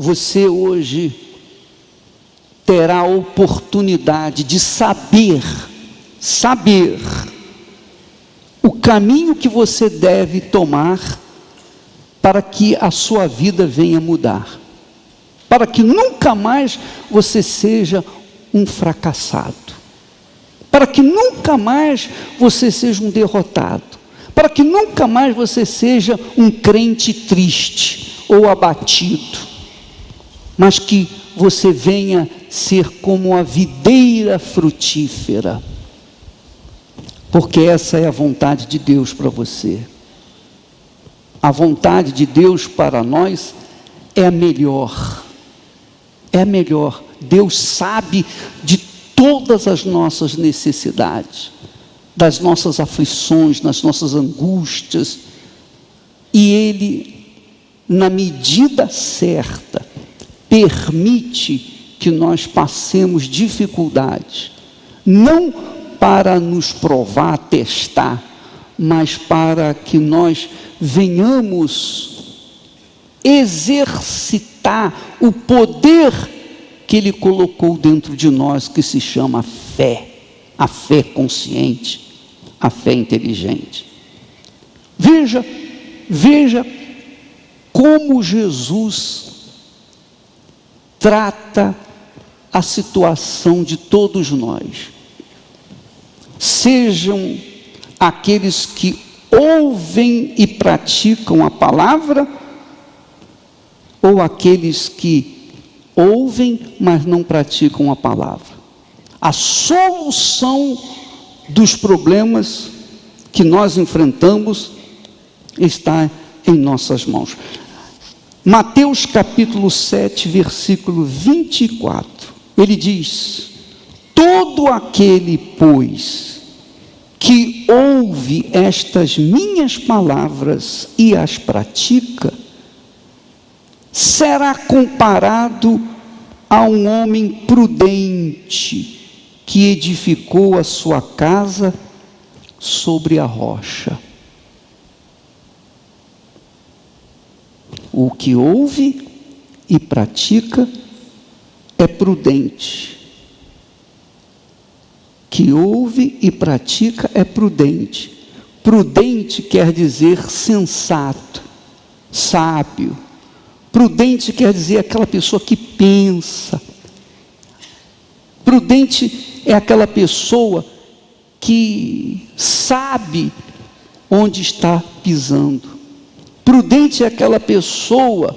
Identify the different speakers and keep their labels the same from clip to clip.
Speaker 1: você hoje terá a oportunidade de saber o caminho que você deve tomar para que a sua vida venha mudar, para que nunca mais você seja um fracassado, para que nunca mais você seja um derrotado, para que nunca mais você seja um crente triste ou abatido, mas que você venha ser como a videira frutífera, porque essa é a vontade de Deus para você. A vontade de Deus para nós é a melhor, Deus sabe de todas as nossas necessidades, das nossas aflições, das nossas angústias, e Ele, na medida certa, permite que nós passemos dificuldades, não para nos provar, testar, mas para que nós venhamos exercitar o poder que Ele colocou dentro de nós, que se chama fé, a fé consciente, a fé inteligente. Veja como Jesus trata a situação de todos nós. Sejam aqueles que ouvem e praticam a palavra, ou aqueles que ouvem, mas não praticam a palavra. A solução dos problemas que nós enfrentamos está em nossas mãos. Mateus capítulo 7, versículo 24, ele diz: todo aquele, pois, que ouve estas minhas palavras e as pratica, será comparado a um homem prudente que edificou a sua casa sobre a rocha. O que ouve e pratica é prudente. Que ouve e pratica é prudente. Prudente quer dizer sensato, sábio. Prudente quer dizer aquela pessoa que pensa. Prudente é aquela pessoa que sabe onde está pisando. Prudente é aquela pessoa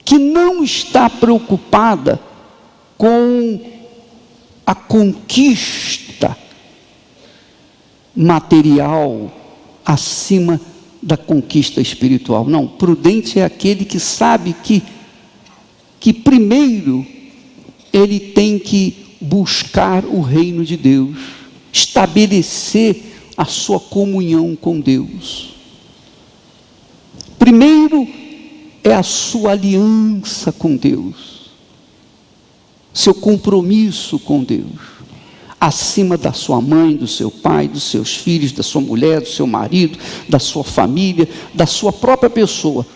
Speaker 1: que não está preocupada com a conquista material acima da conquista espiritual. Não, prudente é aquele que sabe que primeiro ele tem que buscar o reino de Deus, estabelecer a sua comunhão com Deus. Primeiro é a sua aliança com Deus, seu compromisso com Deus, acima da sua mãe, do seu pai, dos seus filhos, da sua mulher, do seu marido, da sua família, da sua própria pessoa,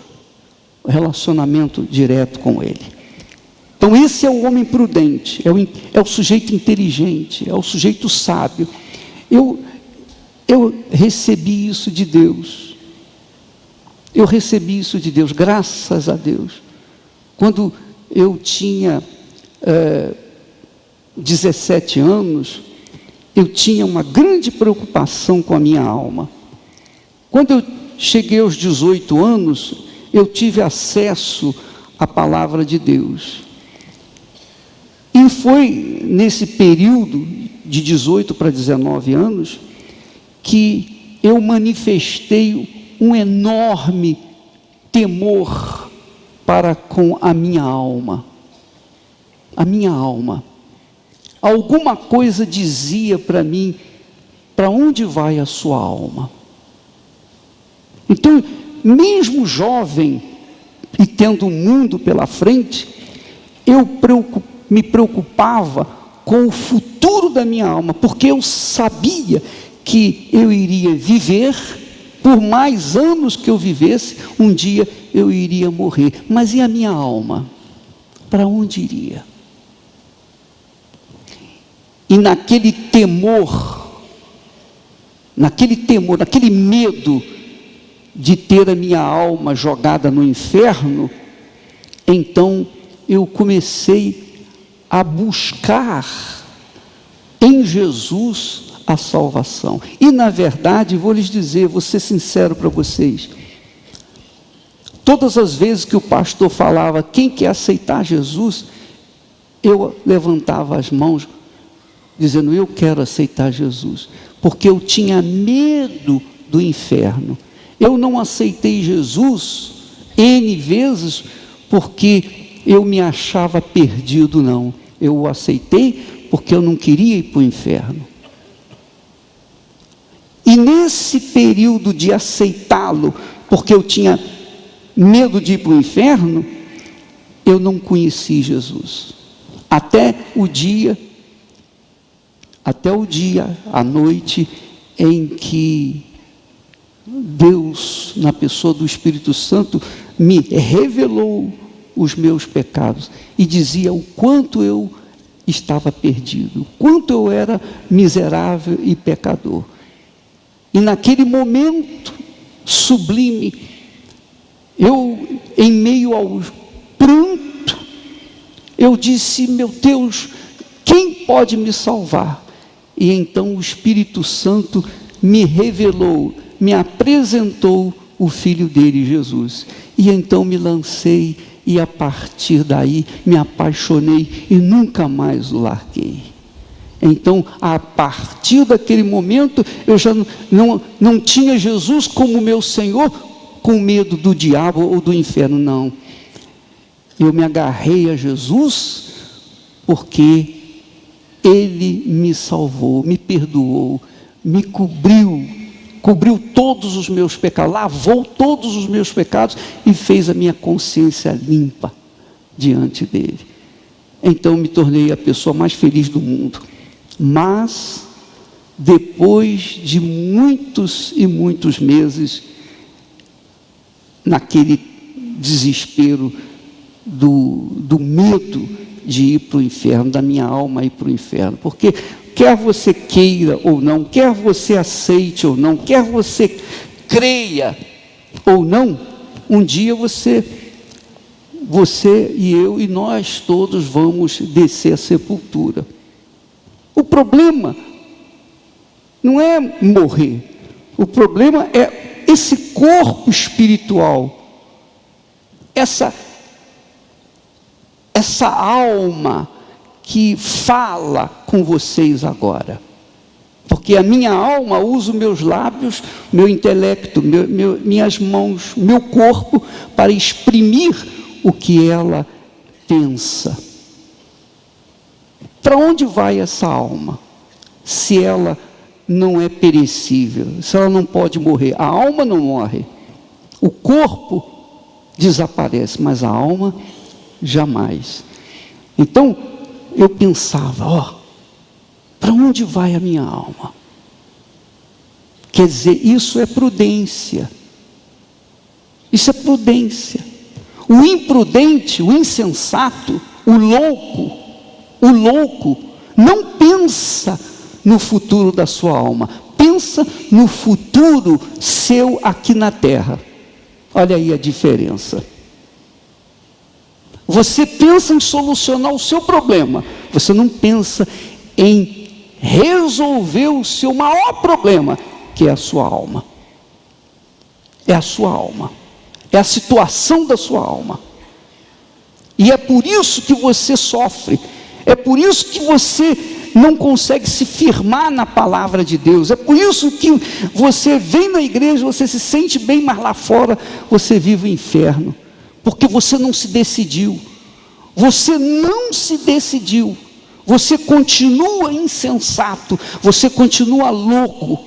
Speaker 1: o relacionamento direto com Ele. Então esse é o homem prudente, é o sujeito inteligente, é o sujeito sábio. Eu recebi isso de Deus. Eu recebi isso de Deus, graças a Deus. Quando eu tinha 17 anos, eu tinha uma grande preocupação com a minha alma. Quando eu cheguei aos 18 anos, eu tive acesso à palavra de Deus. E foi nesse período de 18 para 19 anos que eu manifestei um enorme temor para com a minha alma. A minha alma. Alguma coisa dizia para mim: para onde vai a sua alma? Então, mesmo jovem e tendo um mundo pela frente, eu me preocupava com o futuro da minha alma, porque eu sabia que eu iria viver por mais anos que eu vivesse, um dia eu iria morrer. Mas e a minha alma? Para onde iria? E naquele temor, naquele medo de ter a minha alma jogada no inferno, então eu comecei a buscar em Jesus a salvação. E na verdade, vou lhes dizer, vou ser sincero para vocês, todas as vezes que o pastor falava, quem quer aceitar Jesus, eu levantava as mãos, dizendo, eu quero aceitar Jesus, porque eu tinha medo do inferno. Eu não aceitei Jesus N vezes, porque eu me achava perdido, não. Eu o aceitei porque eu não queria ir para o inferno. E nesse período de aceitá-lo, porque eu tinha medo de ir para o inferno, eu não conheci Jesus. Até o dia, à noite, em que Deus, na pessoa do Espírito Santo, me revelou os meus pecados e dizia o quanto eu estava perdido, o quanto eu era miserável e pecador. E naquele momento sublime, eu, em meio ao pranto, eu disse, meu Deus, quem pode me salvar? E então o Espírito Santo me revelou, me apresentou o Filho dele, Jesus. E então me lancei e a partir daí me apaixonei e nunca mais o larguei. Então, a partir daquele momento, eu já não tinha Jesus como meu Senhor, com medo do diabo ou do inferno, não. Eu me agarrei a Jesus, porque Ele me salvou, me perdoou, me cobriu todos os meus pecados, lavou todos os meus pecados e fez a minha consciência limpa diante dEle. Então, me tornei a pessoa mais feliz do mundo. Mas, depois de muitos e muitos meses, naquele desespero do medo de ir para o inferno, da minha alma ir para o inferno, porque quer você queira ou não, quer você aceite ou não, quer você creia ou não, um dia você e eu e nós todos vamos descer à sepultura. O problema não é morrer, o problema é esse corpo espiritual, essa alma que fala com vocês agora. Porque a minha alma usa os meus lábios, meu intelecto, minhas mãos, meu corpo, para exprimir o que ela pensa. Para onde vai essa alma? Se ela não é perecível, se ela não pode morrer. A alma não morre. O corpo desaparece, mas a alma jamais. Então, eu pensava, para onde vai a minha alma? Quer dizer, isso é prudência. Isso é prudência. O imprudente, o insensato, o louco não pensa no futuro da sua alma, pensa no futuro seu aqui na terra. Olha aí a diferença. Você pensa em solucionar o seu problema, você não pensa em resolver o seu maior problema, que é a sua alma. É a sua alma, é a situação da sua alma. E é por isso que você sofre, é por isso que você não consegue se firmar na palavra de Deus, é por isso que você vem na igreja, você se sente bem, mas lá fora você vive o inferno, porque você não se decidiu, você continua insensato, você continua louco,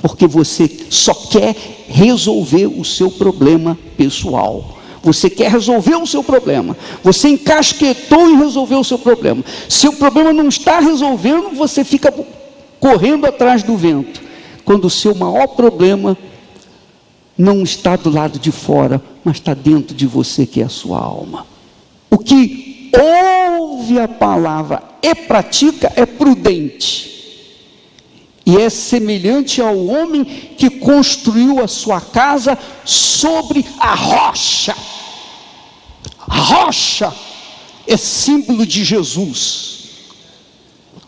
Speaker 1: porque você só quer resolver o seu problema pessoal. Você quer resolver o seu problema, você encasquetou em resolver o seu problema. Se o problema não está resolvendo, você fica correndo atrás do vento. quando o seu maior problema não está do lado de fora, mas está dentro de você, que é a sua alma. O que ouve a palavra e pratica é prudente, e é semelhante ao homem que construiu a sua casa sobre a rocha. A rocha é símbolo de Jesus.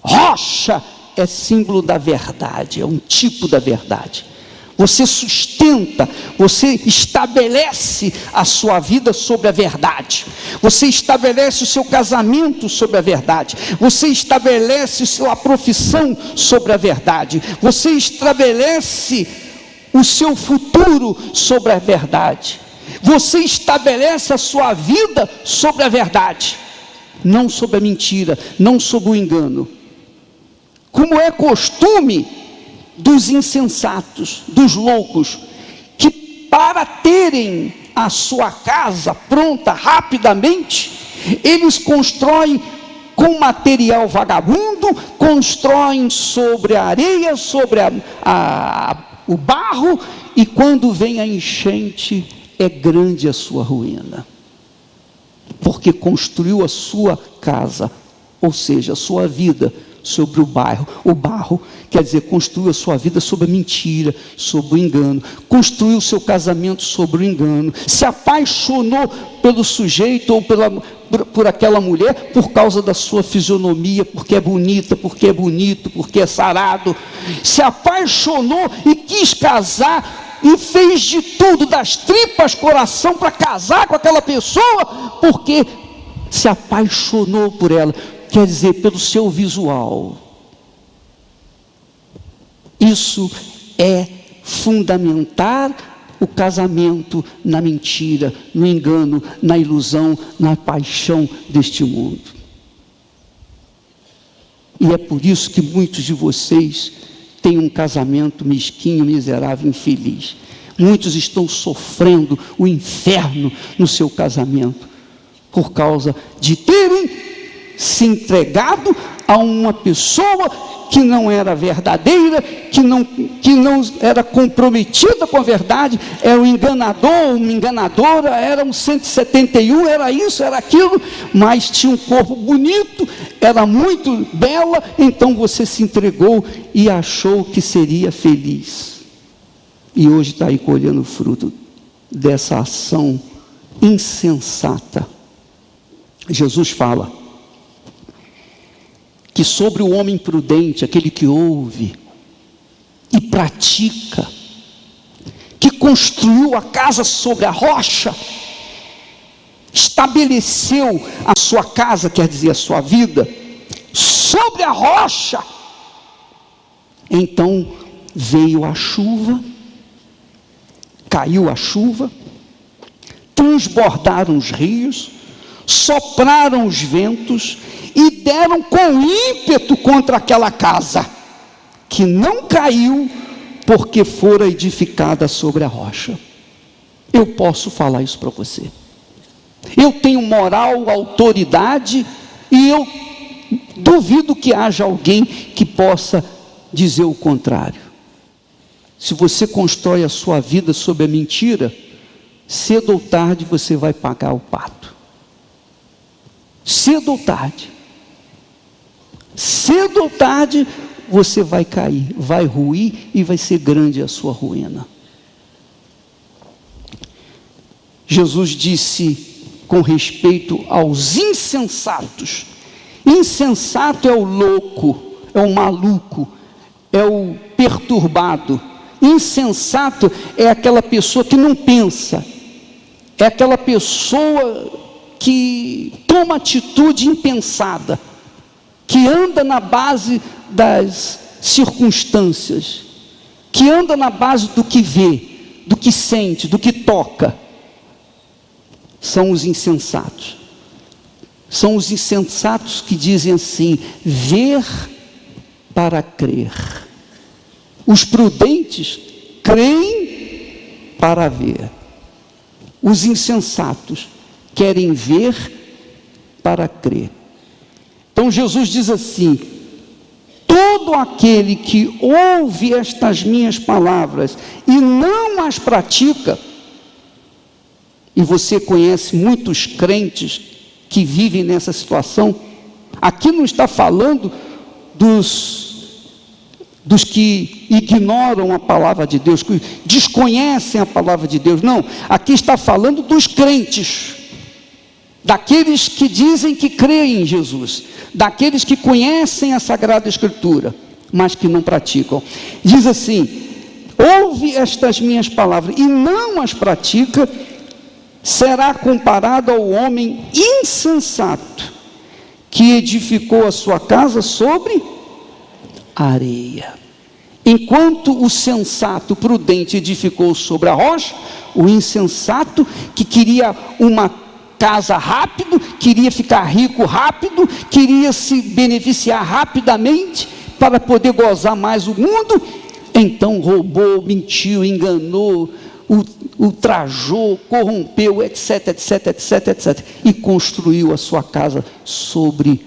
Speaker 1: Rocha é símbolo da verdade, é um tipo da verdade. Você sustenta, você estabelece a sua vida sobre a verdade. Você estabelece o seu casamento sobre a verdade. Você estabelece a sua profissão sobre a verdade. Você estabelece o seu futuro sobre a verdade. Você estabelece a sua vida sobre a verdade, não sobre a mentira, não sobre o engano. Como é costume dos insensatos, dos loucos, que para terem a sua casa pronta rapidamente, eles constroem com material vagabundo, constroem sobre a areia, sobre o barro, e quando vem a enchente, é grande a sua ruína, porque construiu a sua casa, ou seja, a sua vida, sobre o barro, quer dizer, construiu a sua vida sobre a mentira, sobre o engano, construiu o seu casamento sobre o engano, se apaixonou pelo sujeito ou por aquela mulher por causa da sua fisionomia, porque é bonita, porque é bonito, porque é sarado, se apaixonou e quis casar, e fez de tudo, das tripas coração, para casar com aquela pessoa, porque se apaixonou por ela, quer dizer, pelo seu visual. Isso é fundamentar o casamento na mentira, no engano, na ilusão, na paixão deste mundo. E é por isso que muitos de vocês têm um casamento mesquinho, miserável, infeliz. Muitos estão sofrendo o inferno no seu casamento, por causa de terem se entregado a uma pessoa que não era verdadeira, que não era comprometida com a verdade, era um enganador, uma enganadora, era um 171, era isso, era aquilo, mas tinha um corpo bonito, era muito bela, então você se entregou e achou que seria feliz. E hoje está aí colhendo o fruto dessa ação insensata. Jesus fala que sobre o homem prudente, aquele que ouve e pratica, que construiu a casa sobre a rocha, estabeleceu a sua casa, quer dizer, a sua vida, sobre a rocha, então veio a chuva, caiu a chuva, transbordaram os rios, sopraram os ventos e deram com ímpeto contra aquela casa, que não caiu, porque fora edificada sobre a rocha. Eu posso falar isso para você. Eu tenho moral, autoridade, e eu duvido que haja alguém que possa dizer o contrário. Se você constrói a sua vida sobre a mentira, cedo ou tarde você vai pagar o pato. Cedo ou tarde. Cedo ou tarde você vai cair, vai ruir e vai ser grande a sua ruína. Jesus disse com respeito aos insensatos: insensato é o louco, é o maluco, é o perturbado. Insensato é aquela pessoa que não pensa, é aquela pessoa que toma atitude impensada, que anda na base das circunstâncias, que anda na base do que vê, do que sente, do que toca. São os insensatos. São os insensatos que dizem assim: ver para crer. Os prudentes creem para ver. Os insensatos querem ver para crer. Então Jesus diz assim: todo todo aquele que ouve estas minhas palavras e não as pratica, e você conhece muitos crentes que vivem nessa situação. Aqui não está falando dos que ignoram a palavra de Deus, que desconhecem a palavra de Deus. Não, aqui está falando dos crentes, daqueles que dizem que creem em Jesus, daqueles que conhecem a Sagrada Escritura, mas que não praticam. Diz assim: ouve estas minhas palavras e não as pratica, será comparado ao homem insensato que edificou a sua casa sobre areia. Enquanto o sensato prudente edificou sobre a rocha, o insensato, que queria uma casa rápido, queria ficar rico rápido, queria se beneficiar rapidamente para poder gozar mais o mundo, então roubou, mentiu, enganou, ultrajou, corrompeu, etc, etc, etc, etc, e construiu a sua casa sobre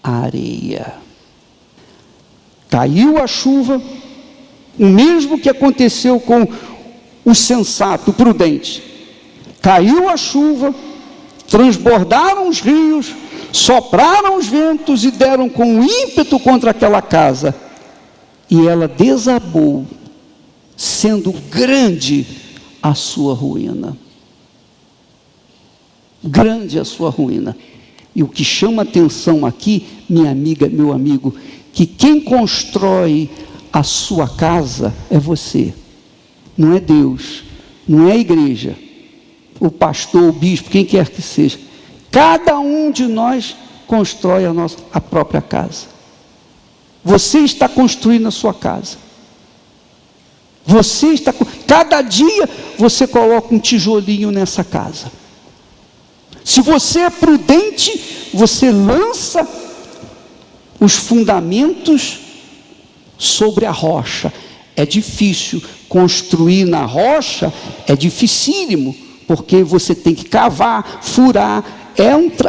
Speaker 1: a areia. Caiu a chuva, o mesmo que aconteceu com o sensato, o prudente. Caiu a chuva, transbordaram os rios, sopraram os ventos e deram com ímpeto contra aquela casa, e ela desabou, sendo grande a sua ruína. Grande a sua ruína. E o que chama atenção aqui, minha amiga, meu amigo, que quem constrói a sua casa é você, não é Deus, não é a igreja, o pastor, o bispo, quem quer que seja. Cada um de nós constrói a própria casa. Você está construindo a sua casa. Cada dia você coloca um tijolinho nessa casa. Se você é prudente, você lança os fundamentos sobre a rocha. É difícil construir na rocha, é dificílimo, porque você tem que cavar, furar,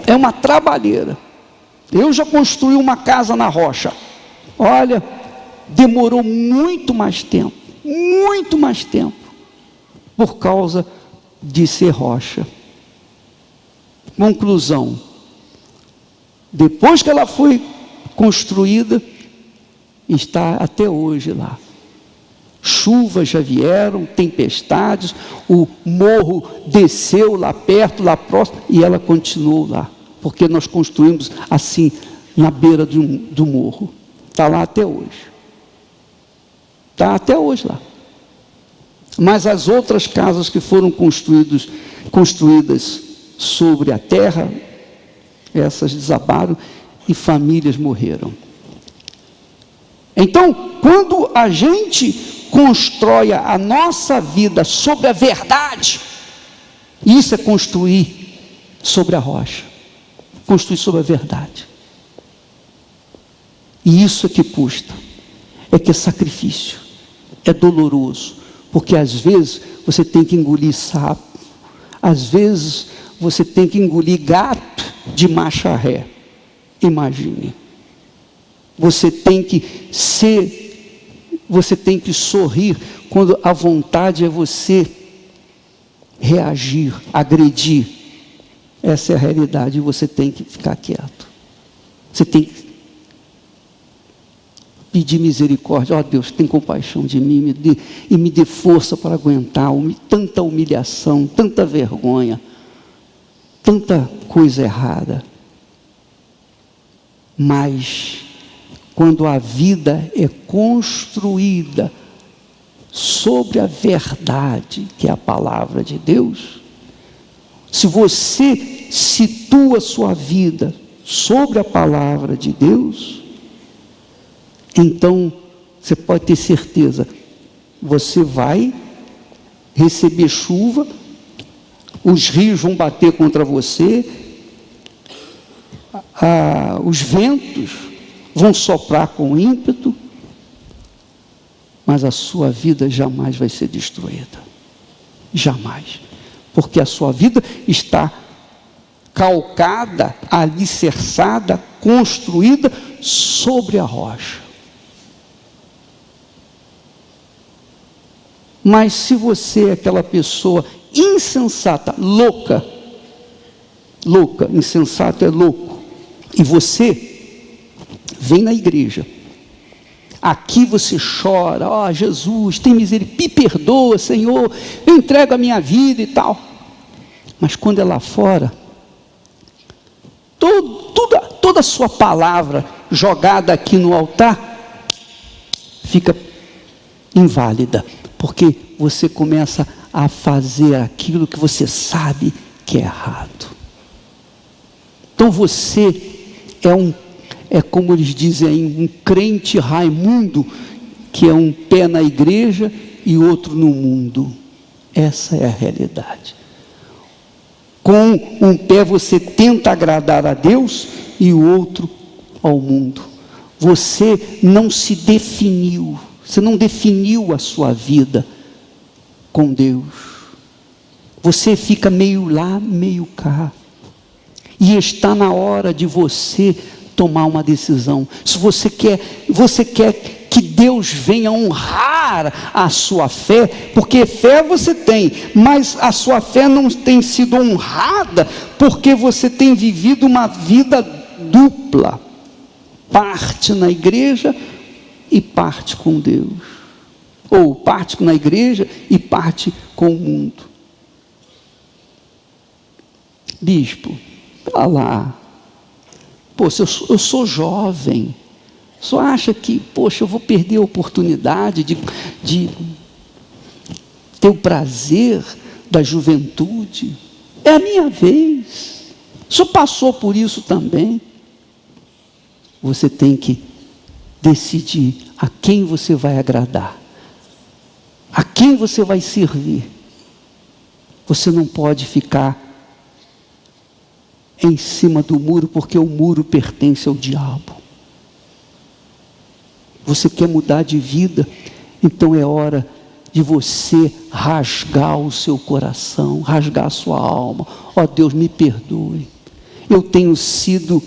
Speaker 1: é uma trabalheira. Eu já construí uma casa na rocha, olha, demorou muito mais tempo, por causa de ser rocha. Conclusão: depois que ela foi construída, está até hoje lá. Chuvas já vieram, tempestades, o morro desceu lá perto, lá próximo, e ela continuou lá, porque nós construímos assim, na beira do morro. Está lá até hoje. Está até hoje lá. Mas as outras casas que foram construídas sobre a terra, essas desabaram e famílias morreram. Então, quando a gente constrói a nossa vida sobre a verdade, isso é construir sobre a rocha, construir sobre a verdade. E isso é que custa, é que é sacrifício, é doloroso, porque às vezes você tem que engolir sapo, às vezes você tem que engolir gato de macharré. Imagine. Você tem que sorrir quando a vontade é você reagir, agredir. Essa é a realidade, e você tem que ficar quieto. Você tem que pedir misericórdia. Ó Deus, tem compaixão de mim, e me dê força para aguentar tanta humilhação, tanta vergonha, tanta coisa errada. Mas quando a vida é construída sobre a verdade, que é a palavra de Deus, se você situa a sua vida sobre a palavra de Deus, então você pode ter certeza, você vai receber chuva, os rios vão bater contra você, os ventos vão soprar com ímpeto, mas a sua vida jamais vai ser destruída. Jamais. Porque a sua vida está calcada, alicerçada, construída sobre a rocha. Mas se você é aquela pessoa insensata, louca, insensato é louco, e você vem na igreja, aqui você chora, ó Jesus, tem misericórdia, me perdoa Senhor, eu entrego a minha vida e tal, mas quando é lá fora, toda a sua palavra jogada aqui no altar, fica inválida, porque você começa a fazer aquilo que você sabe que é errado. Então você é como eles dizem aí, um crente Raimundo, que é um pé na igreja e outro no mundo. Essa é a realidade. Com um pé você tenta agradar a Deus e o outro ao mundo. Você não se definiu, você não definiu a sua vida com Deus. Você fica meio lá, meio cá. E está na hora de você tomar uma decisão. Se você quer que Deus venha honrar a sua fé, porque fé você tem, mas a sua fé não tem sido honrada, porque você tem vivido uma vida dupla, parte na igreja e parte com Deus, ou parte na igreja e parte com o mundo. Bispo, olha lá, poxa, eu sou jovem, só acha que, poxa, eu vou perder a oportunidade de ter o prazer da juventude? É a minha vez, o senhor passou por isso também. Você tem que decidir a quem você vai agradar, a quem você vai servir. Você não pode ficar em cima do muro, porque o muro pertence ao diabo. Você quer mudar de vida, então é hora de você rasgar o seu coração, rasgar a sua alma. Ó Deus, me perdoe, eu tenho sido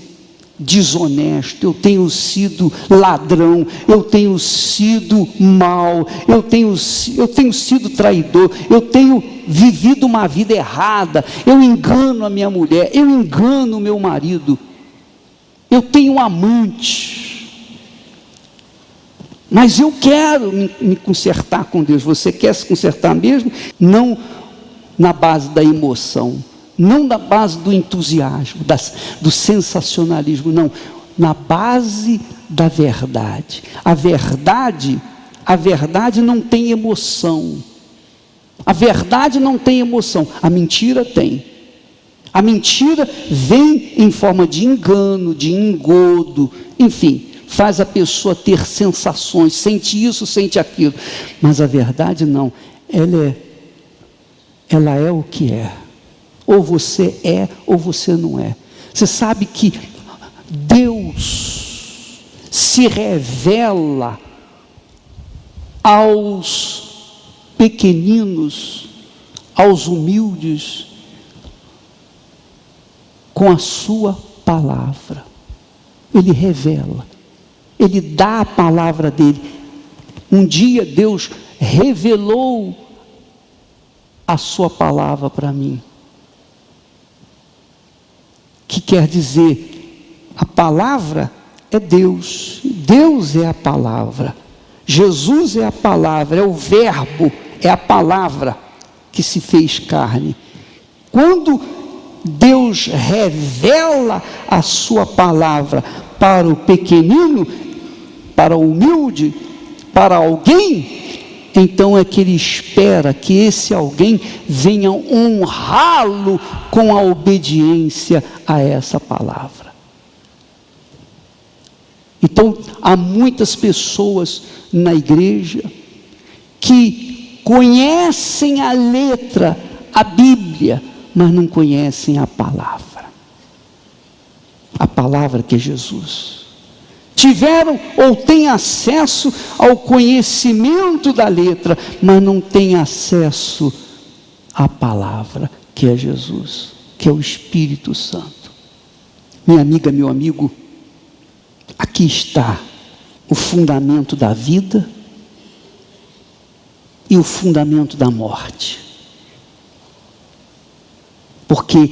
Speaker 1: desonesto, eu tenho sido ladrão, eu tenho sido mau, eu tenho sido traidor, eu tenho vivido uma vida errada, eu engano a minha mulher, eu engano o meu marido, eu tenho um amante, mas eu quero me consertar com Deus. Você quer se consertar mesmo? Não na base da emoção, não na base do entusiasmo, do sensacionalismo, não, na base da verdade. A verdade não tem emoção. A verdade não tem emoção, a mentira tem. A mentira vem em forma de engano, de engodo, enfim, faz a pessoa ter sensações, sente isso, sente aquilo. Mas a verdade não, ela é o que é. Ou você é, ou você não é. Você sabe que Deus se revela aos pequeninos, aos humildes, com a sua palavra. Ele revela, ele dá a palavra dele. Um dia Deus revelou a sua palavra para mim. Que quer dizer, a palavra é Deus, Deus é a palavra, Jesus é a palavra, é o verbo, é a palavra que se fez carne. Quando Deus revela a sua palavra para o pequenino, para o humilde, para alguém, então é que ele espera que esse alguém venha honrá-lo com a obediência a essa palavra. Então, há muitas pessoas na igreja que conhecem a letra, a Bíblia, mas não conhecem a palavra que é Jesus. Tiveram ou têm acesso ao conhecimento da letra, mas não têm acesso à palavra, que é Jesus, que é o Espírito Santo. Minha amiga, meu amigo, aqui está o fundamento da vida e o fundamento da morte. Porque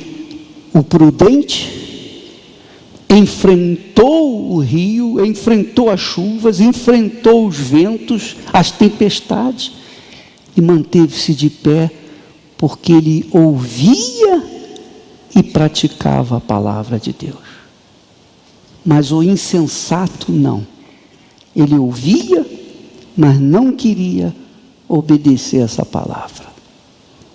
Speaker 1: o prudente enfrentou o rio, enfrentou as chuvas, enfrentou os ventos, as tempestades, e manteve-se de pé, porque ele ouvia e praticava a palavra de Deus. Mas o insensato não. Ele ouvia, mas não queria obedecer essa palavra.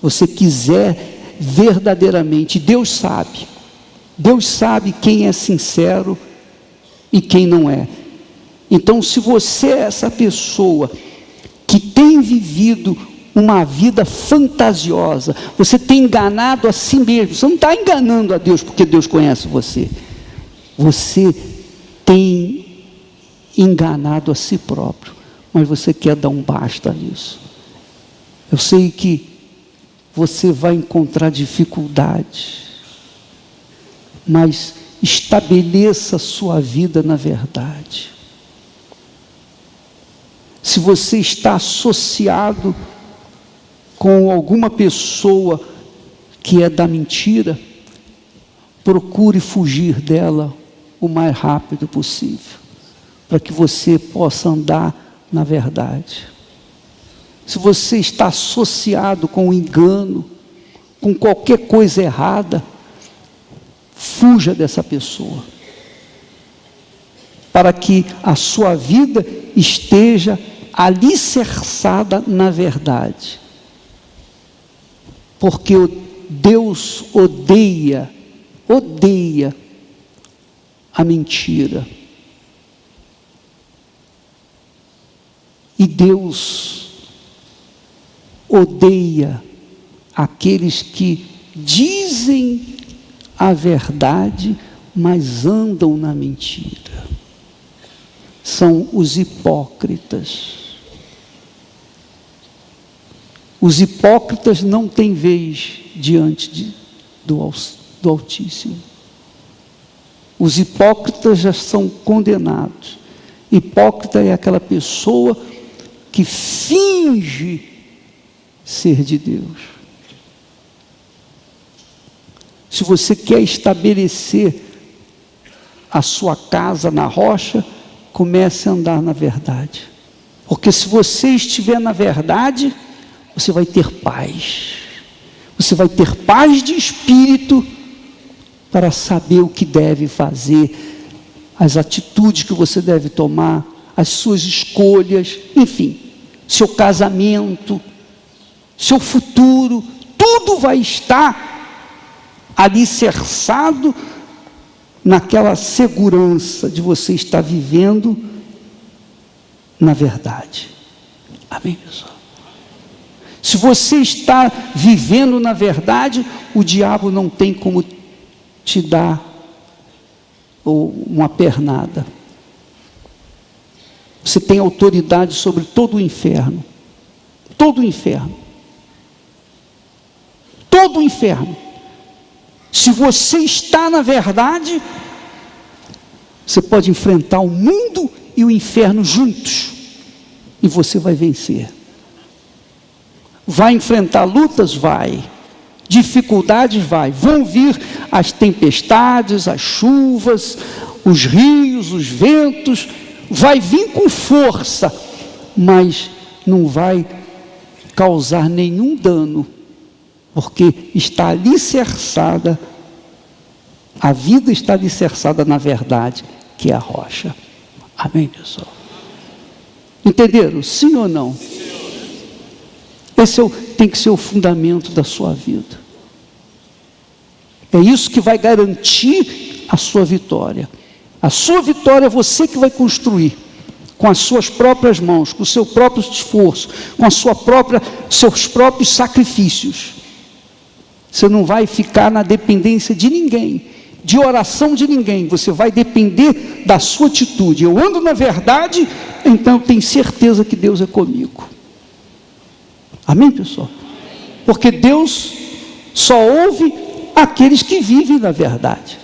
Speaker 1: Você quiser verdadeiramente, Deus sabe quem é sincero e quem não é. Então, se você é essa pessoa que tem vivido uma vida fantasiosa, você tem enganado a si mesmo, você não está enganando a Deus porque Deus conhece você. Você tem enganado a si próprio, mas você quer dar um basta nisso. Eu sei que você vai encontrar dificuldades, mas estabeleça a sua vida na verdade. Se você está associado com alguma pessoa que é da mentira, procure fugir dela o mais rápido possível, para que você possa andar na verdade. Se você está associado com o engano, com qualquer coisa errada, fuja dessa pessoa, para que a sua vida esteja alicerçada na verdade. Porque Deus odeia a mentira. E Deus odeia aqueles que dizem a verdade, mas andam na mentira. São os hipócritas. Os hipócritas não têm vez diante do Altíssimo. Os hipócritas já são condenados. Hipócrita é aquela pessoa que finge ser de Deus. Se você quer estabelecer a sua casa na rocha, comece a andar na verdade. Porque se você estiver na verdade, você vai ter paz. Você vai ter paz de espírito para saber o que deve fazer, as atitudes que você deve tomar, as suas escolhas, enfim, seu casamento, seu futuro, tudo vai estar alicerçado naquela segurança de você estar vivendo na verdade. Amém, pessoal? Se você está vivendo na verdade, o diabo não tem como te dar uma pernada. Você tem autoridade sobre todo o inferno. Todo o inferno. Todo o inferno. Se você está na verdade, você pode enfrentar o mundo e o inferno juntos. E você vai vencer. Vai enfrentar lutas? Vai. Dificuldades? Vai. Vão vir as tempestades, as chuvas, os rios, os ventos. Vai vir com força, mas não vai causar nenhum dano, porque está alicerçada, a vida está alicerçada na verdade, que é a rocha. Amém, pessoal? Entenderam? Sim ou não? Esse tem que ser o fundamento da sua vida. É isso que vai garantir a sua vitória. A sua vitória é você que vai construir, com as suas próprias mãos, com o seu próprio esforço, com seus próprios sacrifícios. Você não vai ficar na dependência de ninguém, de oração de ninguém. Você vai depender da sua atitude. Eu ando na verdade, então tenho certeza que Deus é comigo. Amém, pessoal? Porque Deus só ouve aqueles que vivem na verdade.